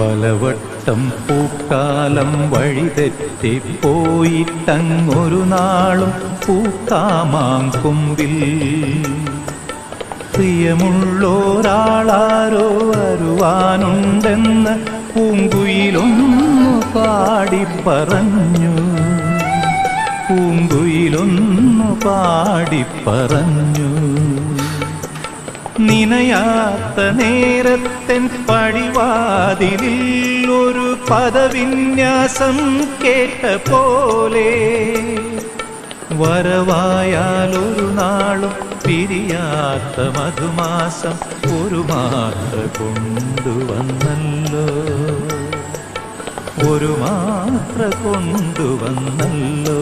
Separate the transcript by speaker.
Speaker 1: പലവട്ടം പൂക്കാലം വഴിതെറ്റിപ്പോയിട്ടങ്ങൊരു നാളും പൂക്കാമാങ്കൊമ്പിൽ പ്രിയമുള്ളോരാളാരോ വരുവാനുണ്ടെന്ന് പൂങ്കുയിലൊന്നു പാടിപ്പറഞ്ഞു. പൂങ്കുയിലൊന്നു പാടിപ്പറഞ്ഞു. നിനയാത്ത നേരത്തൻ പടിവാതിലിൽ ഒരു പദവിന്യാസം കേട്ട പോലെ വരവായാലൊരു നാളും പിരിയാത്ത മധുമാസം ഒരു മാത്ര കൊണ്ടുവന്നല്ലോ. ഒരു മാത്ര കൊണ്ടുവന്നല്ലോ.